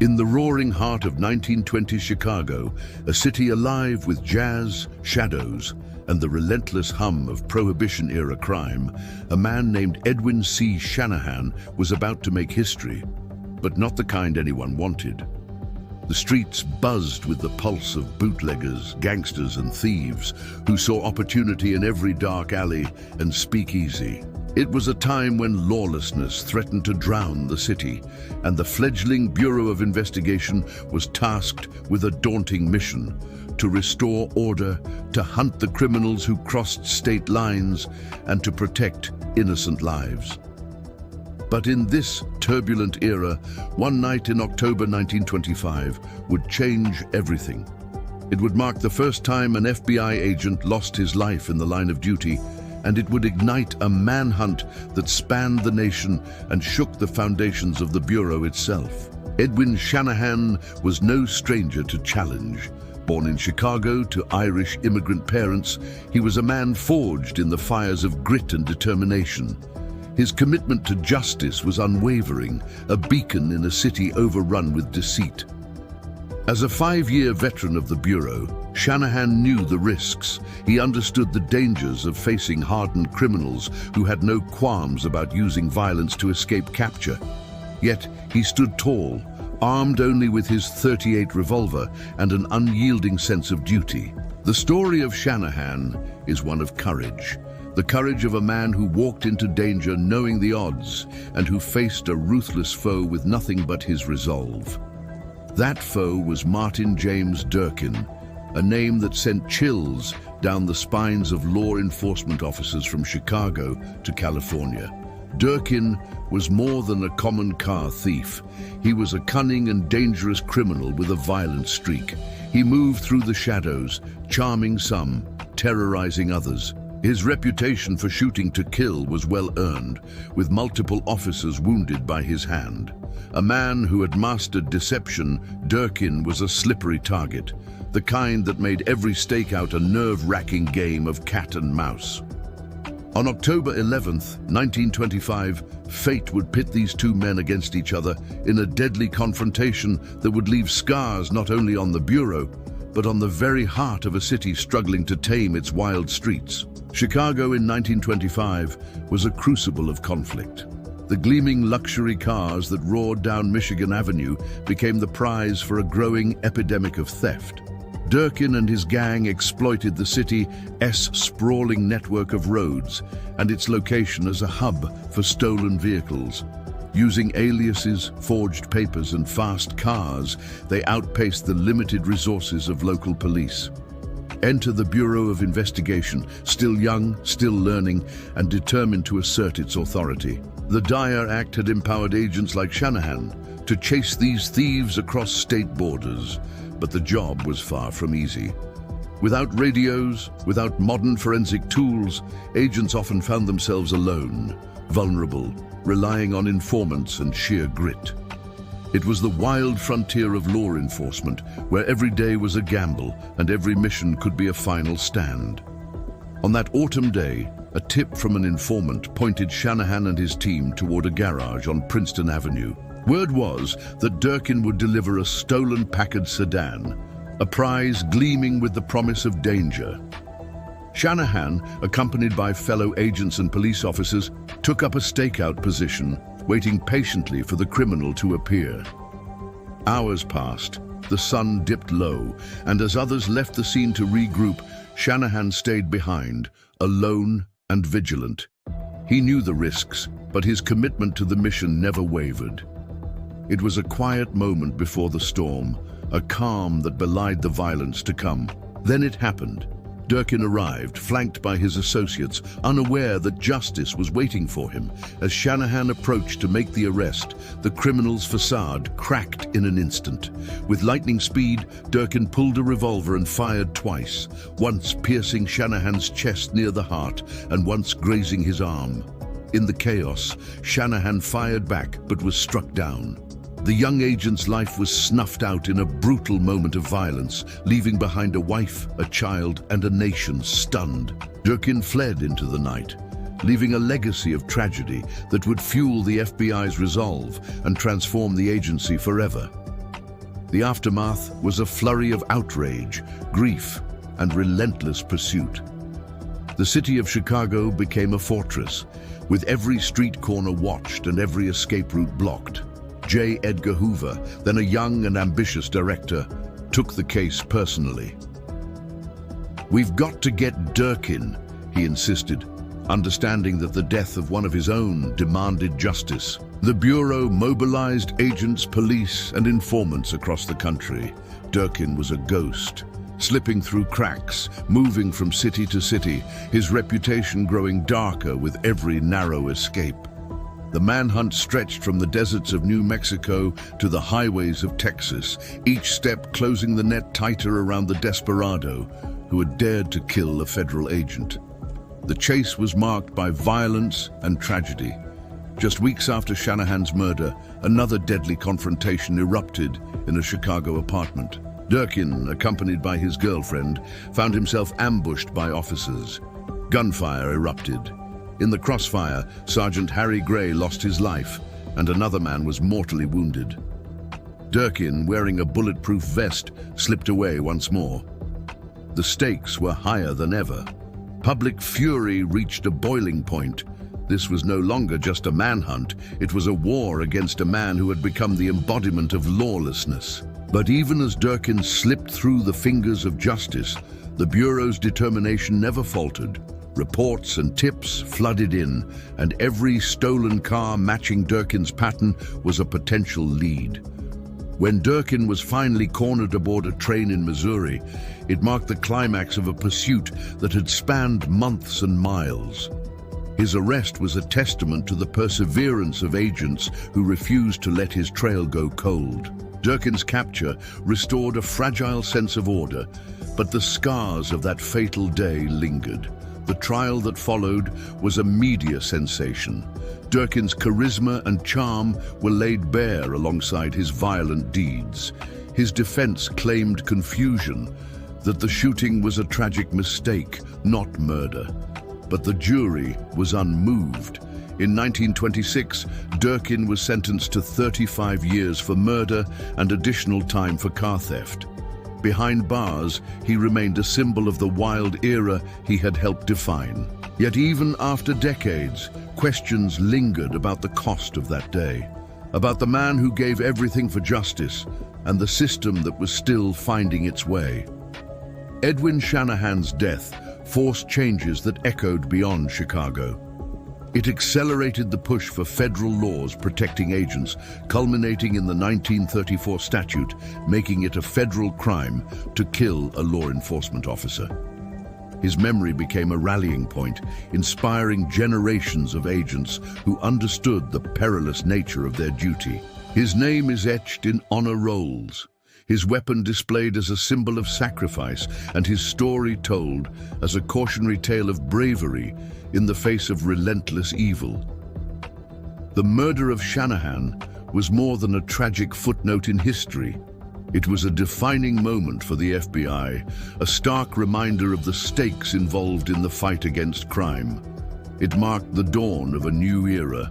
In the roaring heart of 1920s Chicago, a city alive with jazz, shadows, and the relentless hum of Prohibition-era crime, a man named Edwin C. Shanahan was about to make history, but not the kind anyone wanted. The streets buzzed with the pulse of bootleggers, gangsters, and thieves who saw opportunity in every dark alley and speakeasy. It was a time when lawlessness threatened to drown the city, and the fledgling Bureau of Investigation was tasked with a daunting mission: to restore order, to hunt the criminals who crossed state lines, and to protect innocent lives. But in this turbulent era, one night in October 1925 would change everything. It would mark the first time an FBI agent lost his life in the line of duty, and it would ignite a manhunt that spanned the nation and shook the foundations of the Bureau itself. Edwin Shanahan was no stranger to challenge. Born in Chicago to Irish immigrant parents, he was a man forged in the fires of grit and determination. His commitment to justice was unwavering, a beacon in a city overrun with deceit. As a 5-year veteran of the Bureau, Shanahan knew the risks. He understood the dangers of facing hardened criminals who had no qualms about using violence to escape capture. Yet he stood tall, armed only with his .38 revolver and an unyielding sense of duty. The story of Shanahan is one of courage. The courage of a man who walked into danger knowing the odds and who faced a ruthless foe with nothing but his resolve. That foe was Martin James Durkin, a name that sent chills down the spines of law enforcement officers from Chicago to California. Durkin was more than a common car thief. He was a cunning and dangerous criminal with a violent streak. He moved through the shadows, charming some, terrorizing others. His reputation for shooting to kill was well earned, with multiple officers wounded by his hand. A man who had mastered deception, Durkin was a slippery target, the kind that made every stakeout a nerve-wracking game of cat and mouse. On October 11th, 1925, fate would pit these two men against each other in a deadly confrontation that would leave scars not only on the Bureau, but on the very heart of a city struggling to tame its wild streets. Chicago in 1925 was a crucible of conflict. The gleaming luxury cars that roared down Michigan Avenue became the prize for a growing epidemic of theft. Durkin and his gang exploited the city's sprawling network of roads and its location as a hub for stolen vehicles. Using aliases, forged papers, and fast cars, they outpaced the limited resources of local police. Enter the Bureau of Investigation, still young, still learning, and determined to assert its authority. The Dyer Act had empowered agents like Shanahan to chase these thieves across state borders, but the job was far from easy. Without radios, without modern forensic tools, agents often found themselves alone, vulnerable, relying on informants and sheer grit. It was the wild frontier of law enforcement, where every day was a gamble and every mission could be a final stand. On that autumn day, a tip from an informant pointed Shanahan and his team toward a garage on Princeton Avenue. Word was that Durkin would deliver a stolen Packard sedan, a prize gleaming with the promise of danger. Shanahan, accompanied by fellow agents and police officers, took up a stakeout position, waiting patiently for the criminal to appear. Hours passed, the sun dipped low, and as others left the scene to regroup, Shanahan stayed behind, alone and vigilant. He knew the risks, but his commitment to the mission never wavered. It was a quiet moment before the storm, a calm that belied the violence to come. Then it happened. Durkin arrived, flanked by his associates, unaware that justice was waiting for him. As Shanahan approached to make the arrest, the criminal's facade cracked in an instant. With lightning speed, Durkin pulled a revolver and fired twice, once piercing Shanahan's chest near the heart and once grazing his arm. In the chaos, Shanahan fired back but was struck down. The young agent's life was snuffed out in a brutal moment of violence, leaving behind a wife, a child, and a nation stunned. Durkin fled into the night, leaving a legacy of tragedy that would fuel the FBI's resolve and transform the agency forever. The aftermath was a flurry of outrage, grief, and relentless pursuit. The city of Chicago became a fortress, with every street corner watched and every escape route blocked. J. Edgar Hoover, then a young and ambitious director, took the case personally. "We've got to get Durkin," he insisted, understanding that the death of one of his own demanded justice. The Bureau mobilized agents, police, and informants across the country. Durkin was a ghost, slipping through cracks, moving from city to city, his reputation growing darker with every narrow escape. The manhunt stretched from the deserts of New Mexico to the highways of Texas, each step closing the net tighter around the desperado who had dared to kill a federal agent. The chase was marked by violence and tragedy. Just weeks after Shanahan's murder, another deadly confrontation erupted in a Chicago apartment. Durkin, accompanied by his girlfriend, found himself ambushed by officers. Gunfire erupted. In the crossfire, Sergeant Harry Gray lost his life, and another man was mortally wounded. Durkin, wearing a bulletproof vest, slipped away once more. The stakes were higher than ever. Public fury reached a boiling point. This was no longer just a manhunt, it was a war against a man who had become the embodiment of lawlessness. But even as Durkin slipped through the fingers of justice, the Bureau's determination never faltered. Reports and tips flooded in, and every stolen car matching Durkin's pattern was a potential lead. When Durkin was finally cornered aboard a train in Missouri, it marked the climax of a pursuit that had spanned months and miles. His arrest was a testament to the perseverance of agents who refused to let his trail go cold. Durkin's capture restored a fragile sense of order, but the scars of that fatal day lingered. The trial that followed was a media sensation. Durkin's charisma and charm were laid bare alongside his violent deeds. His defense claimed confusion, that the shooting was a tragic mistake, not murder. But the jury was unmoved. In 1926, Durkin was sentenced to 35 years for murder and additional time for car theft. Behind bars, he remained a symbol of the wild era he had helped define. Yet even after decades, questions lingered about the cost of that day, about the man who gave everything for justice and the system that was still finding its way. Edwin Shanahan's death forced changes that echoed beyond Chicago. It accelerated the push for federal laws protecting agents, culminating in the 1934 statute, making it a federal crime to kill a law enforcement officer. His memory became a rallying point, inspiring generations of agents who understood the perilous nature of their duty. His name is etched in honor rolls, his weapon displayed as a symbol of sacrifice, and his story told as a cautionary tale of bravery in the face of relentless evil. The murder of Shanahan was more than a tragic footnote in history. It was a defining moment for the FBI, a stark reminder of the stakes involved in the fight against crime. It marked the dawn of a new era,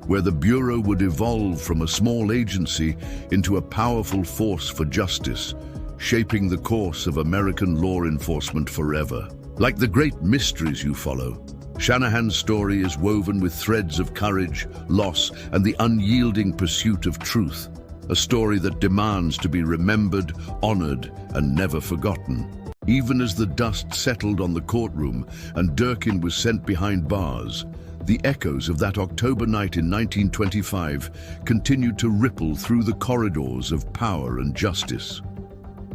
where the Bureau would evolve from a small agency into a powerful force for justice, shaping the course of American law enforcement forever. Like the great mysteries you follow, Shanahan's story is woven with threads of courage, loss, and the unyielding pursuit of truth, a story that demands to be remembered, honored, and never forgotten. Even as the dust settled on the courtroom and Durkin was sent behind bars, the echoes of that October night in 1925 continued to ripple through the corridors of power and justice.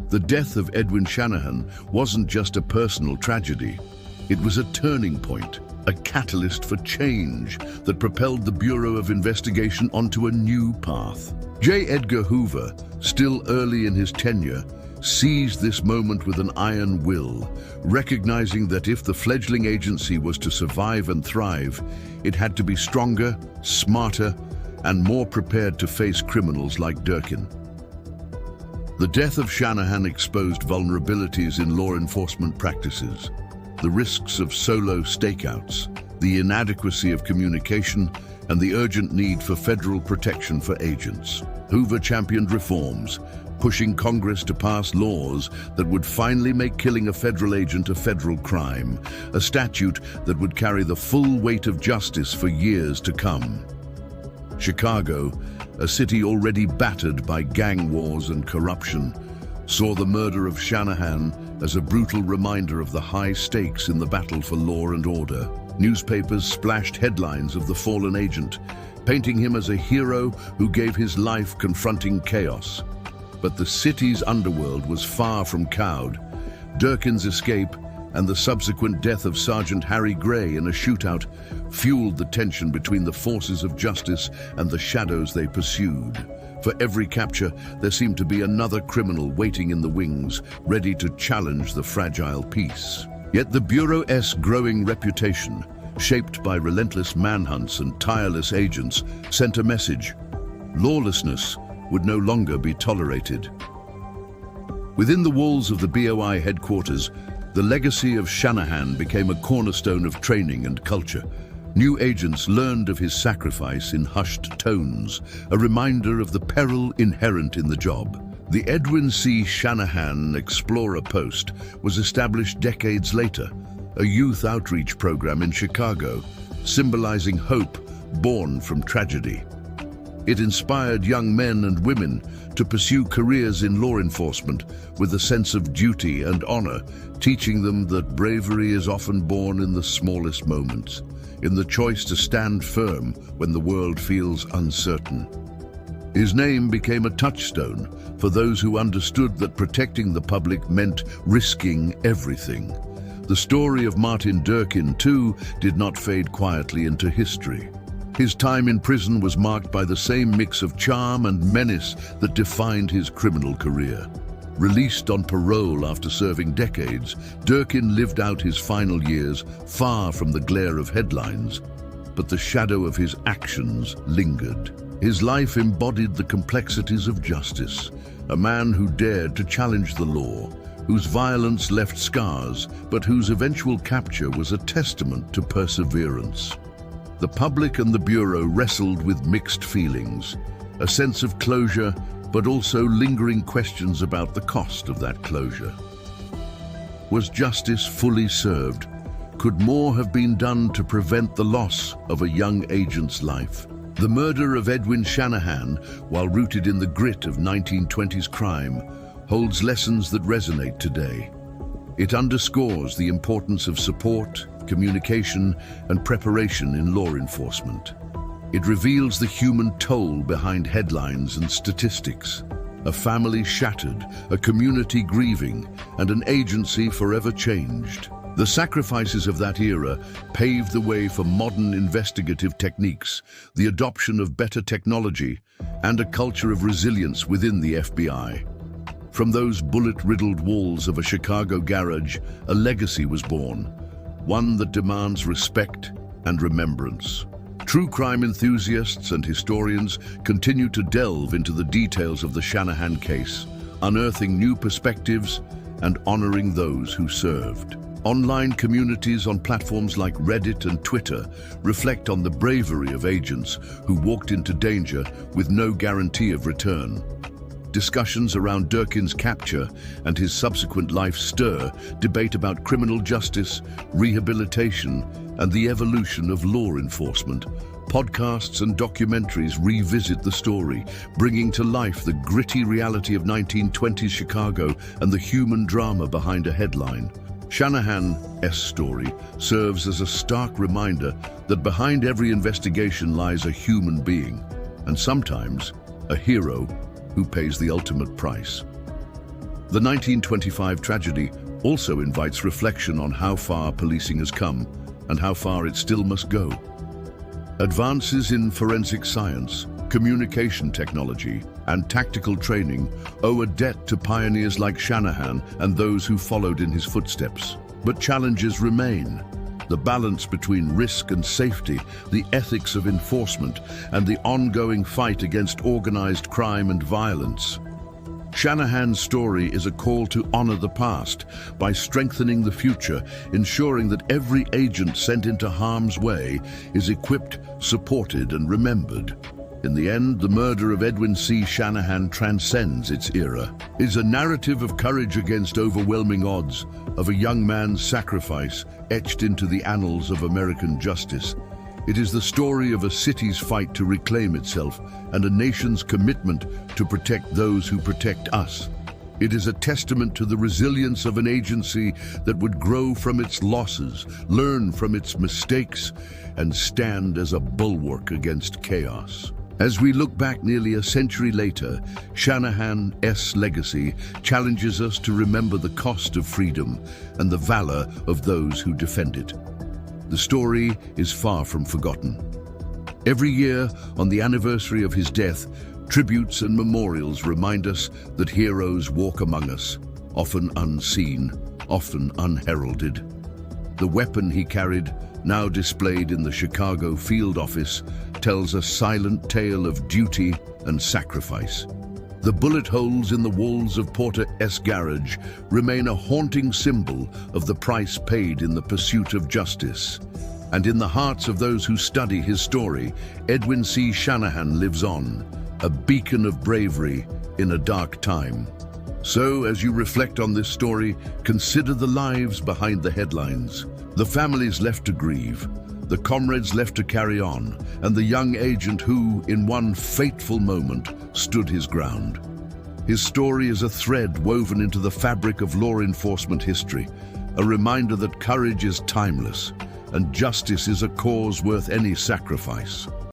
The death of Edwin Shanahan wasn't just a personal tragedy. It was a turning point, a catalyst for change that propelled the Bureau of Investigation onto a new path. J. Edgar Hoover, still early in his tenure, seized this moment with an iron will, recognizing that if the fledgling agency was to survive and thrive, it had to be stronger, smarter, and more prepared to face criminals like Durkin. The death of Shanahan exposed vulnerabilities in law enforcement practices, the risks of solo stakeouts, the inadequacy of communication, and the urgent need for federal protection for agents. Hoover championed reforms, pushing Congress to pass laws that would finally make killing a federal agent a federal crime, a statute that would carry the full weight of justice for years to come. Chicago, a city already battered by gang wars and corruption, saw the murder of Shanahan as a brutal reminder of the high stakes in the battle for law and order. Newspapers splashed headlines of the fallen agent, painting him as a hero who gave his life confronting chaos. But the city's underworld was far from cowed. Durkin's escape and the subsequent death of Sergeant Harry Gray in a shootout fueled the tension between the forces of justice and the shadows they pursued. For every capture, there seemed to be another criminal waiting in the wings, ready to challenge the fragile peace. Yet the Bureau's growing reputation, shaped by relentless manhunts and tireless agents, sent a message: lawlessness would no longer be tolerated. Within the walls of the BOI headquarters, the legacy of Shanahan became a cornerstone of training and culture. New agents learned of his sacrifice in hushed tones, a reminder of the peril inherent in the job. The Edwin C. Shanahan Explorer Post was established decades later, a youth outreach program in Chicago, symbolizing hope born from tragedy. It inspired young men and women to pursue careers in law enforcement with a sense of duty and honor, teaching them that bravery is often born in the smallest moments, in the choice to stand firm when the world feels uncertain. His name became a touchstone for those who understood that protecting the public meant risking everything. The story of Martin Durkin, too, did not fade quietly into history. His time in prison was marked by the same mix of charm and menace that defined his criminal career. Released on parole after serving decades, Durkin lived out his final years far from the glare of headlines, but the shadow of his actions lingered. His life embodied the complexities of justice, a man who dared to challenge the law, whose violence left scars, but whose eventual capture was a testament to perseverance. The public and the Bureau wrestled with mixed feelings, a sense of closure, but also lingering questions about the cost of that closure. Was justice fully served? Could more have been done to prevent the loss of a young agent's life? The murder of Edwin Shanahan, while rooted in the grit of 1920s crime, holds lessons that resonate today. It underscores the importance of support, communication, and preparation in law enforcement. It reveals the human toll behind headlines and statistics. A family shattered, a community grieving, and an agency forever changed. The sacrifices of that era paved the way for modern investigative techniques, the adoption of better technology, and a culture of resilience within the FBI. From those bullet-riddled walls of a Chicago garage, a legacy was born, one that demands respect and remembrance. True crime enthusiasts and historians continue to delve into the details of the Shanahan case, unearthing new perspectives and honoring those who served. Online communities on platforms like Reddit and Twitter reflect on the bravery of agents who walked into danger with no guarantee of return. Discussions around Durkin's capture and his subsequent life stir debate about criminal justice, rehabilitation, and the evolution of law enforcement. Podcasts and documentaries revisit the story, bringing to life the gritty reality of 1920s Chicago and the human drama behind a headline. Shanahan's story serves as a stark reminder that behind every investigation lies a human being, and sometimes a hero who pays the ultimate price. The 1925 tragedy also invites reflection on how far policing has come and how far it still must go. Advances in forensic science, communication technology, and tactical training owe a debt to pioneers like Shanahan and those who followed in his footsteps. But challenges remain. The balance between risk and safety, the ethics of enforcement, and the ongoing fight against organized crime and violence. Shanahan's story is a call to honor the past by strengthening the future, ensuring that every agent sent into harm's way is equipped, supported, and remembered. In the end, the murder of Edwin C. Shanahan transcends its era. It is a narrative of courage against overwhelming odds, of a young man's sacrifice etched into the annals of American justice. It is the story of a city's fight to reclaim itself and a nation's commitment to protect those who protect us. It is a testament to the resilience of an agency that would grow from its losses, learn from its mistakes, and stand as a bulwark against chaos. As we look back nearly a century later, Shanahan's legacy challenges us to remember the cost of freedom and the valor of those who defend it. The story is far from forgotten. Every year, on the anniversary of his death, tributes and memorials remind us that heroes walk among us, often unseen, often unheralded. The weapon he carried, now displayed in the Chicago field office, tells a silent tale of duty and sacrifice. The bullet holes in the walls of Porter's garage remain a haunting symbol of the price paid in the pursuit of justice. And in the hearts of those who study his story, Edwin C. Shanahan lives on, a beacon of bravery in a dark time. So, as you reflect on this story, consider the lives behind the headlines, the families left to grieve, the comrades left to carry on, and the young agent who, in one fateful moment, stood his ground. His story is a thread woven into the fabric of law enforcement history, a reminder that courage is timeless, and justice is a cause worth any sacrifice.